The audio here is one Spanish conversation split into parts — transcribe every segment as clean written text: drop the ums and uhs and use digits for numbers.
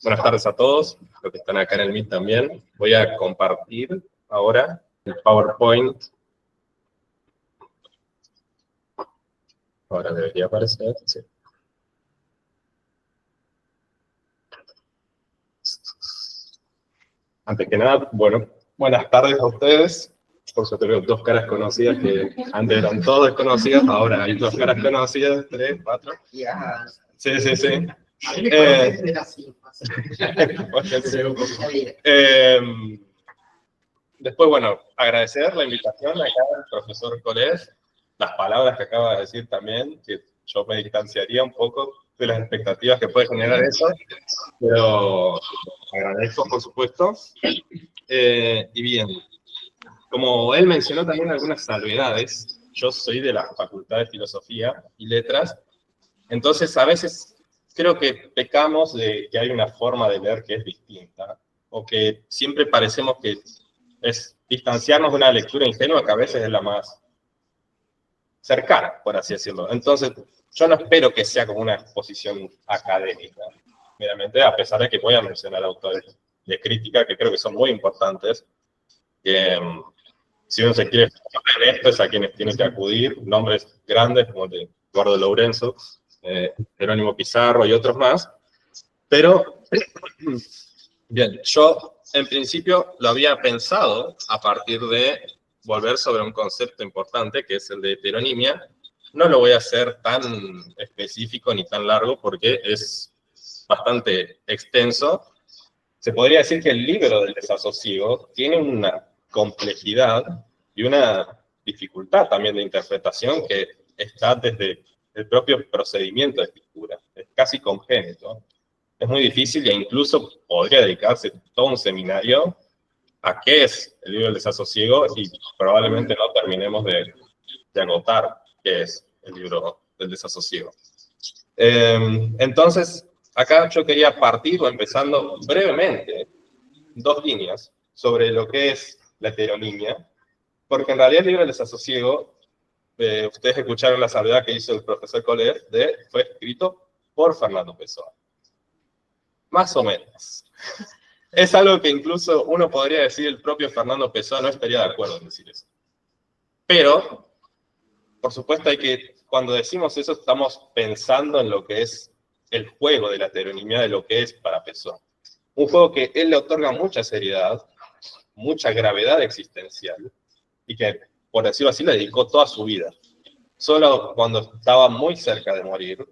Buenas tardes a todos, los que están acá en el Meet también. Voy a compartir ahora el PowerPoint. Ahora debería aparecer, sí. Antes que nada, bueno, buenas tardes a ustedes. Por suerte veo dos caras conocidas que antes eran todas desconocidas, ahora hay dos caras conocidas, 3, 4. Sí. Después, bueno, agradecer la invitación acá al profesor Colés, las palabras que acaba de decir también, que yo me distanciaría un poco de las expectativas que puede generar eso, pero agradezco, por supuesto. Y bien, como él mencionó también algunas salvedades, yo soy de la Facultad de Filosofía y Letras, entonces a veces creo que pecamos de que hay una forma de leer que es distinta, o que siempre parecemos que es distanciarnos de una lectura ingenua que a veces es la más cercana, por así decirlo. Entonces, yo no espero que sea como una exposición académica, meramente, a pesar de que voy a mencionar autores de crítica que creo que son muy importantes, que si uno se quiere enfocar en esto es a quienes tiene que acudir, nombres grandes como el de Eduardo Lourenço, Jerónimo Pizarro y otros más, pero, bien, yo en principio lo había pensado a partir de volver sobre un concepto importante, que es el de heteronimia. No lo voy a hacer tan específico ni tan largo porque es bastante extenso. Se podría decir que el libro del desasosiego tiene una complejidad y una dificultad también de interpretación que está desde el propio procedimiento de escritura. Es casi congénito. Es muy difícil e incluso podría dedicarse todo un seminario a qué es el libro del desasosiego y probablemente no terminemos de agotar qué es el libro del desasosiego. Entonces, acá yo quería partir, empezando brevemente, dos líneas sobre lo que es la heteronimia, porque en realidad el libro del desasosiego, ustedes escucharon la salvedad que hizo el profesor Collet, fue escrito por Fernando Pessoa. Más o menos. Es algo que incluso uno podría decir el propio Fernando Pessoa no estaría de acuerdo en decir eso. Pero, por supuesto, cuando decimos eso estamos pensando en lo que es el juego de la heteronimia, de lo que es para Pessoa. Un juego que él le otorga mucha seriedad, mucha gravedad existencial, y que, por decirlo así, le dedicó toda su vida. Solo cuando estaba muy cerca de morir,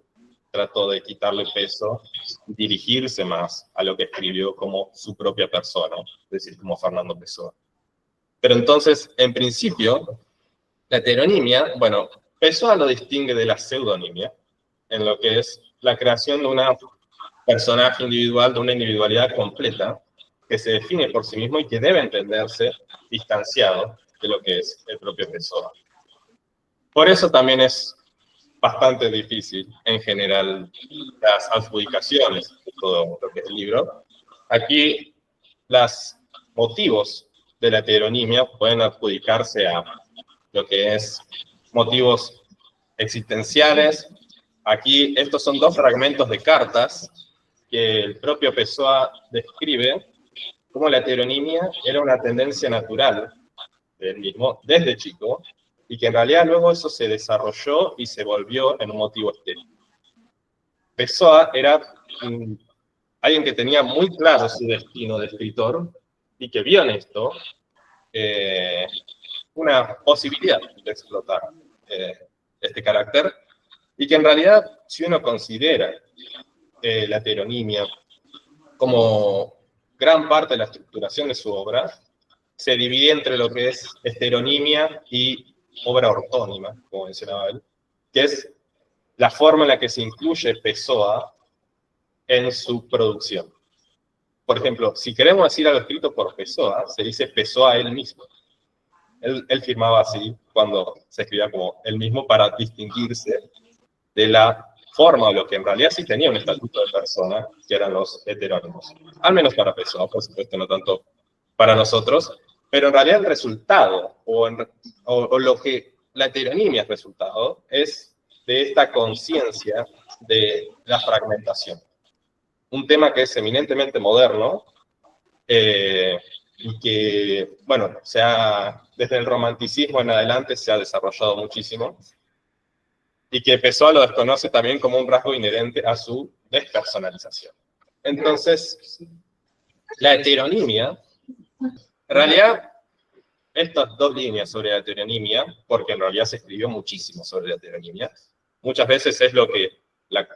trató de quitarle peso, dirigirse más a lo que escribió como su propia persona, es decir, como Fernando Pessoa. Pero entonces, en principio, la heteronimia, bueno, Pessoa lo distingue de la pseudonimia, en lo que es la creación de un personaje individual, de una individualidad completa, que se define por sí mismo y que debe entenderse distanciado de lo que es el propio Pessoa. Por eso también es bastante difícil, en general, las adjudicaciones de todo lo que es el libro. Aquí, los motivos de la heteronimia pueden adjudicarse a lo que es motivos existenciales. Aquí, estos son dos fragmentos de cartas que el propio Pessoa describe como la heteronimia era una tendencia natural del mismo desde chico, y que en realidad luego eso se desarrolló y se volvió en un motivo estético. Pessoa era alguien que tenía muy claro su destino de escritor y que vio en esto una posibilidad de explotar este carácter, y que en realidad, si uno considera la heteronimia como gran parte de la estructuración de su obra, se divide entre lo que es heteronimia y obra ortónima, como mencionaba él, que es la forma en la que se incluye Pessoa en su producción. Por ejemplo, si queremos decir algo escrito por Pessoa, se dice Pessoa él mismo. Él firmaba así cuando se escribía como él mismo para distinguirse de la forma, o lo que en realidad sí tenía un estatuto de persona, que eran los heterónimos. Al menos para Pessoa, por supuesto, no tanto para nosotros, pero en realidad el resultado, o lo que la heteronimia es resultado, es de esta conciencia de la fragmentación. un tema que es eminentemente moderno, y que, bueno, desde el romanticismo en adelante se ha desarrollado muchísimo, y que Pessoa lo desconoce también como un rasgo inherente a su despersonalización. Entonces, la heteronimia, en realidad, estas dos líneas sobre la heteronimia, porque en realidad se escribió muchísimo sobre la heteronimia, muchas veces es lo que la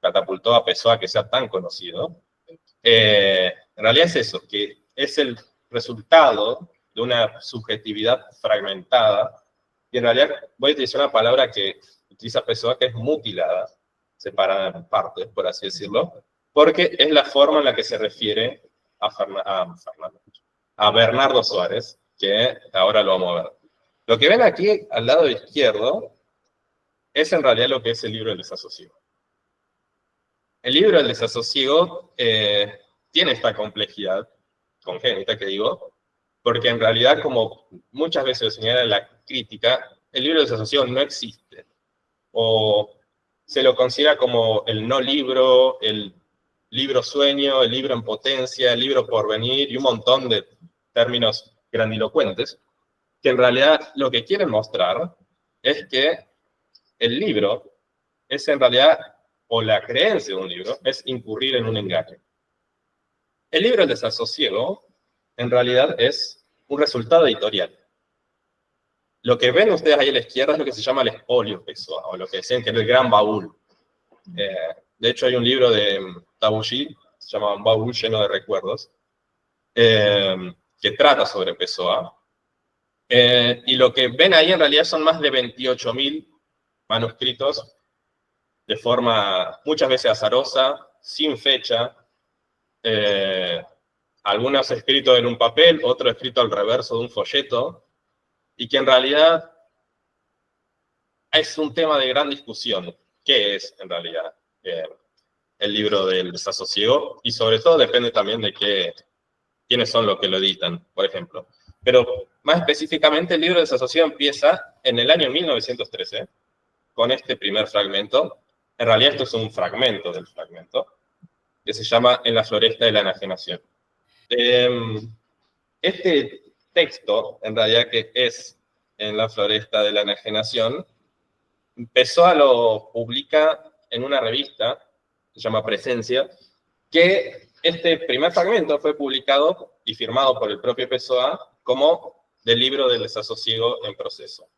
catapultó a Pessoa a que sea tan conocido. En realidad es eso, que es el resultado de una subjetividad fragmentada, y en realidad voy a utilizar una palabra que utiliza Pessoa, que es mutilada, separada en partes, por así decirlo, porque es la forma en la que se refiere a Bernardo Suárez, que ahora lo vamos a ver. Lo que ven aquí al lado izquierdo es en realidad lo que es el libro del desasosiego. El libro del desasosiego tiene esta complejidad congénita que digo, porque en realidad, como muchas veces lo señala la crítica, el libro del desasosiego no existe, o se lo considera como el no libro, el libro sueño, el libro en potencia, el libro porvenir, y un montón de términos grandilocuentes, que en realidad lo que quieren mostrar es que el libro es en realidad, o la creencia de un libro, es incurrir en un engaño. El libro del desasosiego, en realidad, es un resultado editorial. Lo que ven ustedes ahí a la izquierda es lo que se llama el espolio Pessoa, o lo que decían que era el gran baúl. De hecho, hay un libro de Tabucchi, se llama Un baúl lleno de recuerdos, que trata sobre Pessoa. Y lo que ven ahí en realidad son más de 28.000 manuscritos de forma muchas veces azarosa, sin fecha, algunos escritos en un papel, otros escritos al reverso de un folleto, y que en realidad es un tema de gran discusión. ¿Qué es en realidad el libro del desasosiego? Y sobre todo depende también de quiénes son los que lo editan, por ejemplo. Pero más específicamente, el libro del desasosiego empieza en el año 1913, con este primer fragmento. En realidad esto es un fragmento del fragmento, que se llama En la floresta de la enajenación. Este texto, en realidad, que es En la floresta de la enajenación, Pessoa lo publica en una revista, se llama Presencia, que este primer fragmento fue publicado y firmado por el propio Pessoa como del libro del desasosiego en proceso.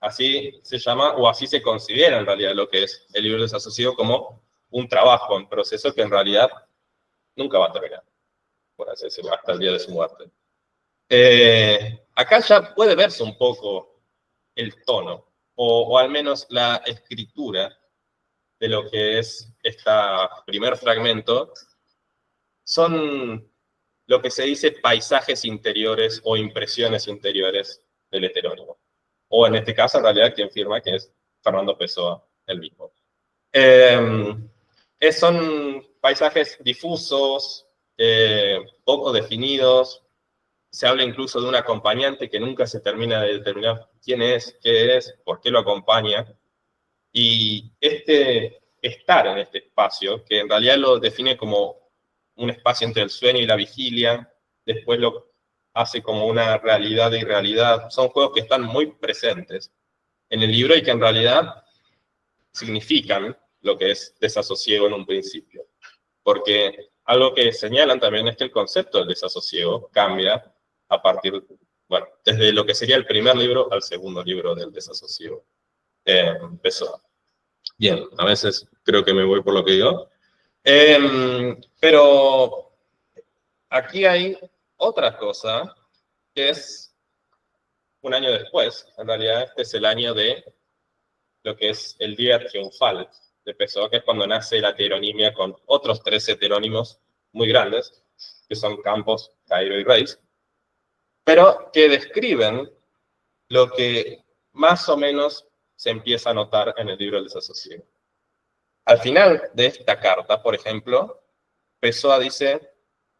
Así se llama, o así se considera en realidad lo que es el libro del desasosiego, como un trabajo en proceso que en realidad nunca va a terminar, por así decirlo, hasta el día de su muerte. Acá ya puede verse un poco el tono, o al menos la escritura de lo que es este primer fragmento. Son lo que se dice paisajes interiores o impresiones interiores del heterónimo. O en este caso, en realidad, quien firma, que es Fernando Pessoa, el mismo. Son paisajes difusos, poco definidos. Se habla incluso de un acompañante que nunca se termina de determinar quién es, qué es, por qué lo acompaña. Y este estar en este espacio, que en realidad lo define como un espacio entre el sueño y la vigilia, después lo hace como una realidad de irrealidad. Son juegos que están muy presentes en el libro y que en realidad significan lo que es desasosiego en un principio. Porque algo que señalan también es que el concepto del desasosiego cambia a partir, bueno, desde lo que sería el primer libro al segundo libro del desasosiego. Pessoa. Bien, a veces creo que me voy por lo que digo. Pero aquí hay otra cosa, que es un año después. En realidad este es el año de lo que es el día triunfal de Pessoa, que es cuando nace la heteronimia con otros 3 heterónimos muy grandes, que son Campos, Cairo y Reis, pero que describen lo que más o menos se empieza a notar en el libro del desasosiego. Al final de esta carta, por ejemplo, Pessoa dice: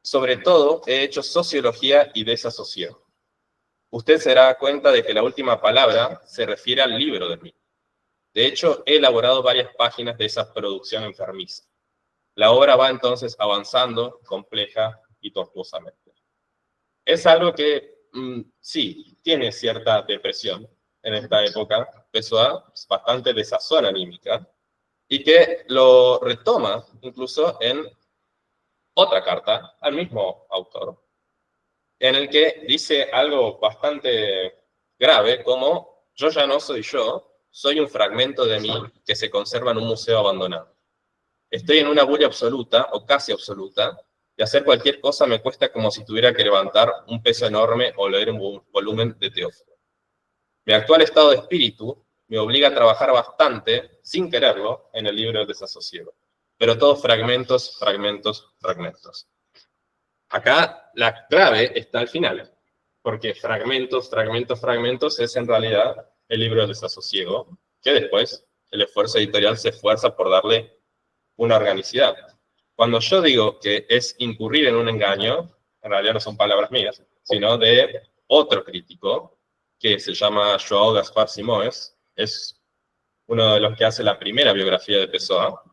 sobre todo he hecho sociología y desasosiego. Usted se dará cuenta de que la última palabra se refiere al libro de mí. De hecho, he elaborado varias páginas de esa producción enfermiza. la obra va entonces avanzando compleja y tortuosamente. Es algo que sí, tiene cierta depresión en esta época. Pessoa es bastante desazón anímica y que lo retoma incluso en otra carta al mismo autor, en el que dice algo bastante grave como: yo ya no soy yo, soy un fragmento de mí que se conserva en un museo abandonado. Estoy en una bulla absoluta, o casi absoluta, y hacer cualquier cosa me cuesta como si tuviera que levantar un peso enorme o leer un volumen de Teófilo. Mi actual estado de espíritu me obliga a trabajar bastante, sin quererlo, en el libro del desasosiego. Pero todos fragmentos, fragmentos, fragmentos. Acá la clave está al final, porque fragmentos, fragmentos, fragmentos es en realidad el libro del desasosiego, que después el esfuerzo editorial se esfuerza por darle una organicidad. Cuando yo digo que es incurrir en un engaño, en realidad no son palabras mías, sino de otro crítico, que se llama João Gaspar Simões, es uno de los que hace la primera biografía de Pessoa,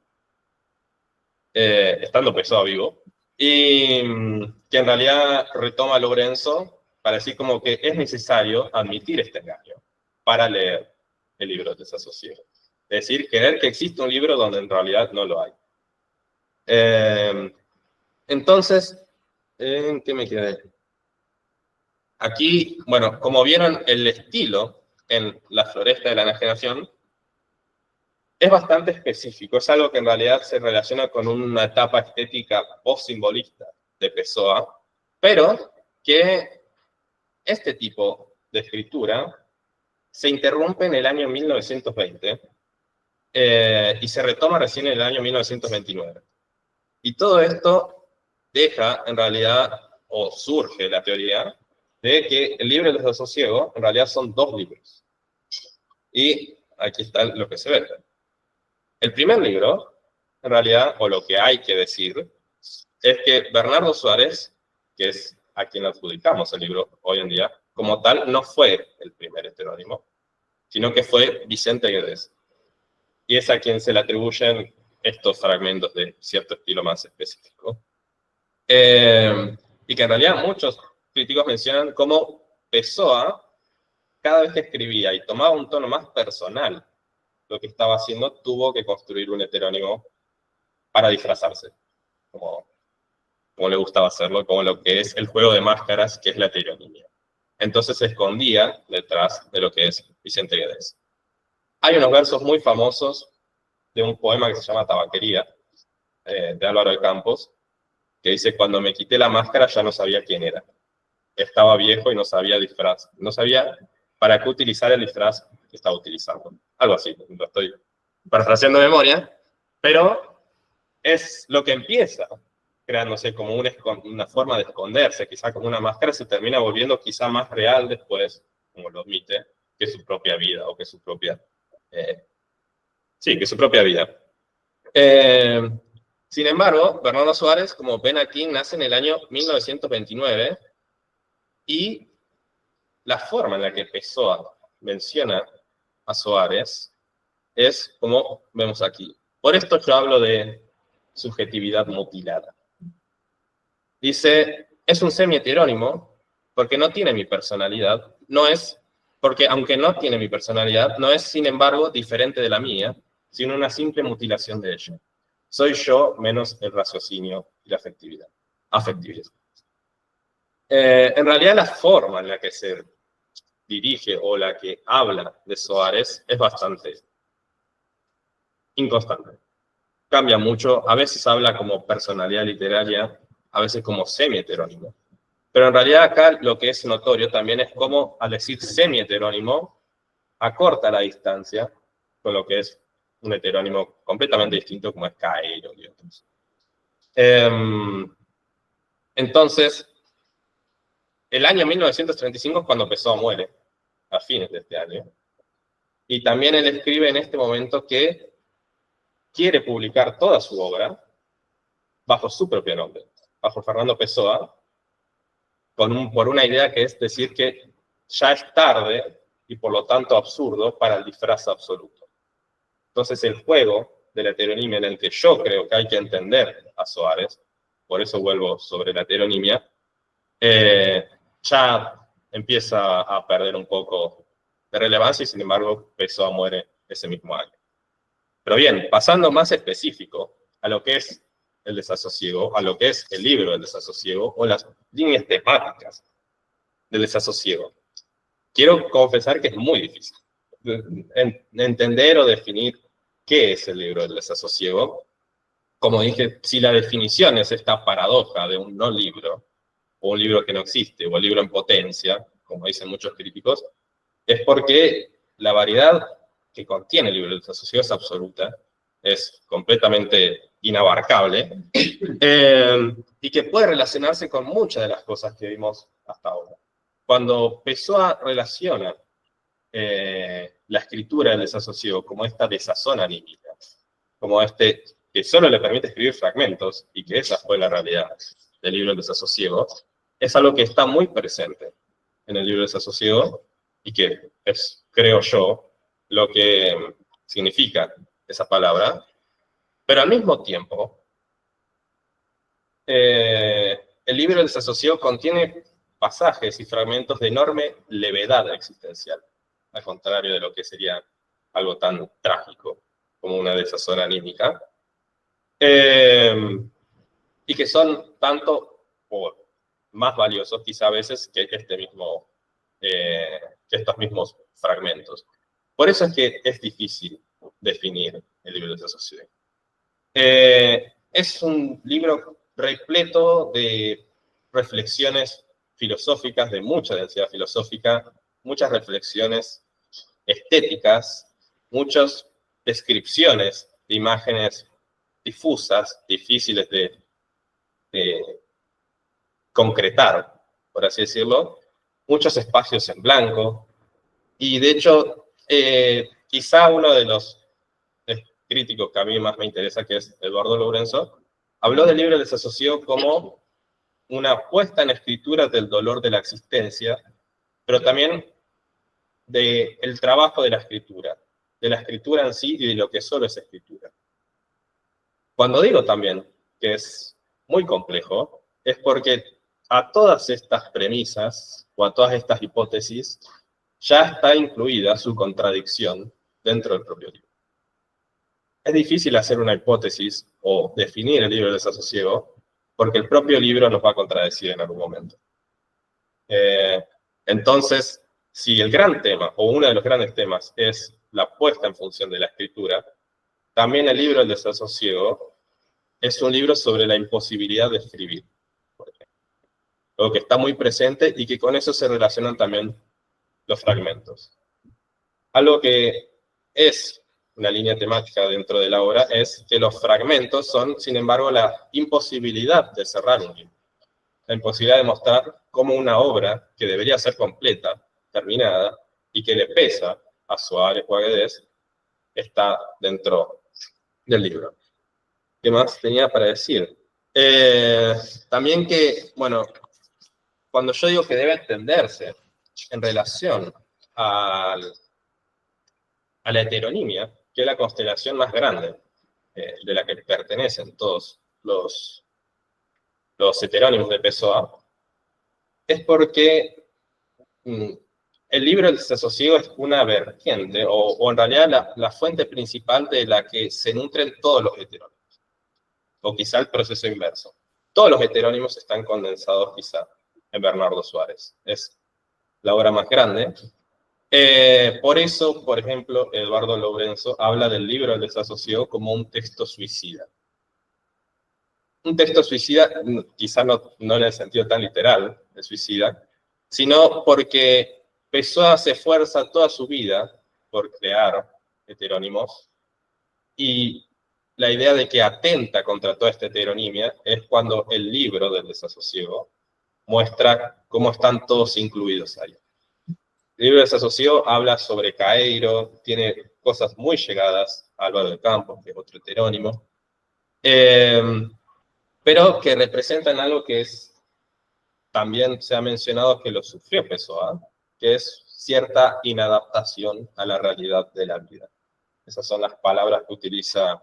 estando Pessoa vivo, y que en realidad retoma a Lorenzo para decir como que es necesario admitir este engaño para leer el libro de Desasosiego. Es decir, creer que existe un libro donde en realidad no lo hay. Entonces, ¿en qué me quedé? Aquí, bueno, como vieron, el estilo en La Floresta de la Enajenación es bastante específico, es algo que en realidad se relaciona con una etapa estética post-simbolista de Pessoa, pero que este tipo de escritura se interrumpe en el año 1920 y se retoma recién en el año 1929. Y todo esto deja, en realidad, o surge la teoría, de que el libro del desasosiego en realidad son dos libros. Y aquí está lo que se ve. El primer libro, en realidad, o lo que hay que decir, es que Bernardo Suárez, que es a quien adjudicamos el libro hoy en día, como tal, no fue el primer heterónimo, sino que fue Vicente Guedes. Y es a quien se le atribuyen estos fragmentos de cierto estilo más específico. Y que en realidad muchos críticos mencionan cómo Pessoa, cada vez que escribía y tomaba un tono más personal lo que estaba haciendo, tuvo que construir un heterónimo para disfrazarse, como le gustaba hacerlo, como lo que es el juego de máscaras, que es la heteronimia. Entonces se escondía detrás de lo que es Vicente Guedes. Hay unos versos muy famosos de un poema que se llama Tabaquería, de Álvaro de Campos, que dice: cuando me quité la máscara ya no sabía quién era. Estaba viejo y no sabía disfraz. No sabía para qué utilizar el disfraz que estaba utilizando. Algo así, lo estoy parafraseando de memoria, pero es lo que empieza creándose como una forma de esconderse, quizá como una máscara, se termina volviendo quizá más real después, como lo admite, que su propia vida, o que su propia... que su propia vida. Sin embargo, Bernardo Suárez, como ven aquí, nace en el año 1929, y la forma en la que Pessoa menciona a Suárez es como vemos aquí. Por esto yo hablo de subjetividad mutilada. Dice: es un semi-heterónimo porque no tiene mi personalidad, porque aunque no tiene mi personalidad, no es, sin embargo, diferente de la mía, sino una simple mutilación de ella. Soy yo menos el raciocinio y la afectividad. En realidad, la forma en la que se dirige o la que habla de Suárez es bastante inconstante. Cambia mucho, a veces habla como personalidad literaria, a veces como semi-heterónimo. Pero en realidad acá lo que es notorio también es cómo, al decir semi-heterónimo, acorta la distancia con lo que es un heterónimo completamente distinto como es Caero y otros. Entonces, el año 1935 es cuando Pessoa muere, a fines de este año. Y también él escribe en este momento que quiere publicar toda su obra bajo su propio nombre, bajo Fernando Pessoa, por una idea que es decir que ya es tarde y por lo tanto absurdo para el disfraz absoluto. Entonces el juego de la heteronimia en el que yo creo que hay que entender a Soares, por eso vuelvo sobre la heteronimia, ya empieza a perder un poco de relevancia y sin embargo Pessoa muere ese mismo año. Pero bien, pasando más específico a lo que es el desasosiego, a lo que es el libro del desasosiego o las líneas temáticas del desasosiego. Quiero confesar que es muy difícil entender o definir qué es el libro del desasosiego. Como dije, si la definición es esta paradoja de un no libro, o un libro que no existe, o el libro en potencia, como dicen muchos críticos, es porque la variedad que contiene el libro del desasosiego es absoluta, es completamente inabarcable, y que puede relacionarse con muchas de las cosas que vimos hasta ahora. Cuando Pessoa relaciona la escritura del desasosiego como esta desazón anímica, como este que solo le permite escribir fragmentos, y que esa fue la realidad del libro del desasosiego, es algo que está muy presente en el libro del desasosiego, y que es, creo yo, lo que significa esa palabra, pero al mismo tiempo, el libro del desasosiego contiene pasajes y fragmentos de enorme levedad existencial, al contrario de lo que sería algo tan trágico como una desazón anímica, y que son tanto o más valiosos quizá a veces que estos mismos fragmentos. Por eso es que es difícil definir el libro del desasosiego. Es un libro repleto de reflexiones filosóficas, de mucha densidad filosófica, muchas reflexiones estéticas, muchas descripciones de imágenes difusas, difíciles de concretar, por así decirlo, muchos espacios en blanco, y de hecho, quizá uno de los críticos que a mí más me interesa, que es Eduardo Lourenço, habló del libro del desasosiego como una puesta en escritura del dolor de la existencia, pero también del trabajo de la escritura en sí y de lo que solo es escritura. Cuando digo también que es muy complejo, es porque a todas estas premisas o a todas estas hipótesis ya está incluida su contradicción dentro del propio libro. Es difícil hacer una hipótesis o definir el libro del desasosiego porque el propio libro nos va a contradecir en algún momento. Entonces, si el gran tema, o uno de los grandes temas, es la puesta en función de la escritura, también el libro del desasosiego es un libro sobre la imposibilidad de escribir, por ejemplo. Algo que está muy presente y que con eso se relacionan también los fragmentos. Algo que es una línea temática dentro de la obra es que los fragmentos son, sin embargo, la imposibilidad de cerrar un libro. La imposibilidad de mostrar cómo una obra que debería ser completa, terminada, y que le pesa a Soares o a Guedes, está dentro del libro. ¿Qué más tenía para decir? También que, bueno, cuando yo digo que debe entenderse en relación a la heteronimia, que es la constelación más grande de la que pertenecen todos los heterónimos de Pessoa, es porque el libro del desasosiego es una vertiente, o en realidad la fuente principal de la que se nutren todos los heterónimos, o quizá el proceso inverso. Todos los heterónimos están condensados quizá en Bernardo Soares. Es la obra más grande. Por eso, por ejemplo, Eduardo Lourenço habla del libro del desasosiego como un texto suicida. Un texto suicida, quizá no en el sentido tan literal de suicida, sino porque Pessoa se esfuerza toda su vida por crear heterónimos, y la idea de que atenta contra toda esta heteronimia es cuando el libro del desasosiego muestra cómo están todos incluidos ahí. El libro del desasosiego habla sobre Caeiro, tiene cosas muy llegadas a Álvaro de Campos, que es otro heterónimo, pero que representan algo que también se ha mencionado que lo sufrió Pessoa, que es cierta inadaptación a la realidad de la vida. Esas son las palabras que utiliza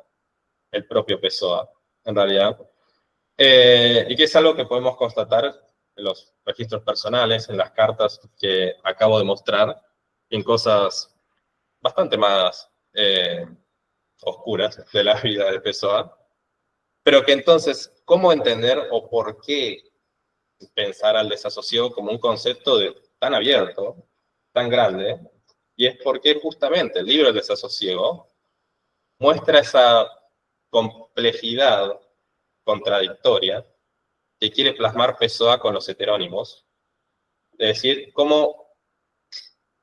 el propio Pessoa, en realidad. Y que es algo que podemos constatar en los registros personales, en las cartas que acabo de mostrar, en cosas bastante más oscuras de la vida de Pessoa. Pero que entonces, ¿cómo entender o por qué pensar al desasosiego como un concepto tan abierto, tan grande? Y es porque justamente el libro del desasosiego muestra esa complejidad contradictoria que quiere plasmar Pessoa con los heterónimos, es decir, cómo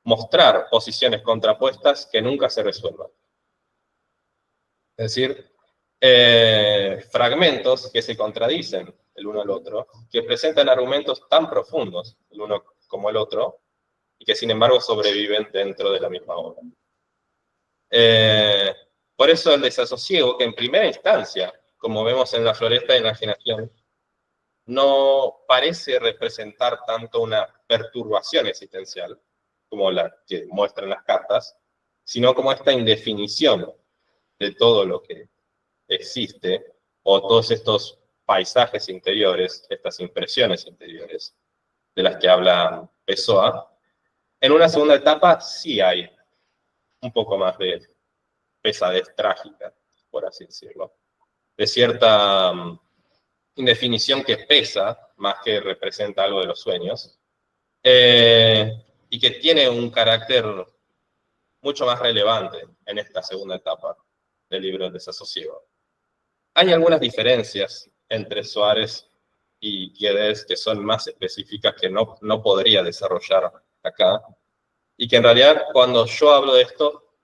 mostrar posiciones contrapuestas que nunca se resuelvan. Es decir, fragmentos que se contradicen el uno al otro, que presentan argumentos tan profundos el uno como el otro, y que sin embargo sobreviven dentro de la misma obra. Por eso el desasosiego, que en primera instancia, como vemos en la floresta de enajenación, no parece representar tanto una perturbación existencial, como la que muestran las cartas, sino como esta indefinición de todo lo que existe, o todos estos paisajes interiores, estas impresiones interiores, de las que habla Pessoa. En una segunda etapa sí hay un poco más de pesadez trágica, por así decirlo, de cierta indefinición que pesa más que representa algo de los sueños, y que tiene un carácter mucho más relevante en esta segunda etapa del libro del desasosiego. Hay algunas diferencias entre Soares y Guedes que son más específicas que no podría desarrollar acá, y que en realidad cuando yo hablo de esto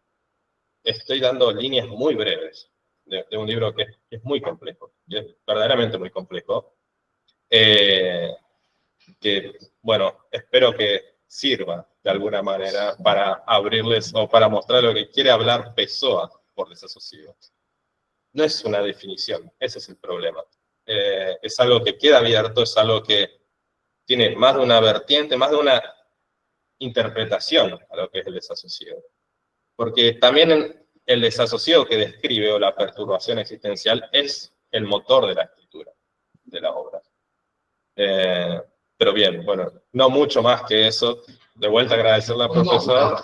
estoy dando líneas muy breves de un libro que es muy complejo, y es verdaderamente muy complejo, que, bueno, espero que sirva de alguna manera para abrirles o para mostrar lo que quiere hablar Pessoa por desasosiego. No es una definición, ese es el problema. Es algo que queda abierto, es algo que tiene más de una vertiente, más de una interpretación a lo que es el desasosiego. Porque también el desasosiego que describe o la perturbación existencial es el motor de la escritura, de la obra. Pero bien, bueno, no mucho más que eso. De vuelta agradecerle a la profesora.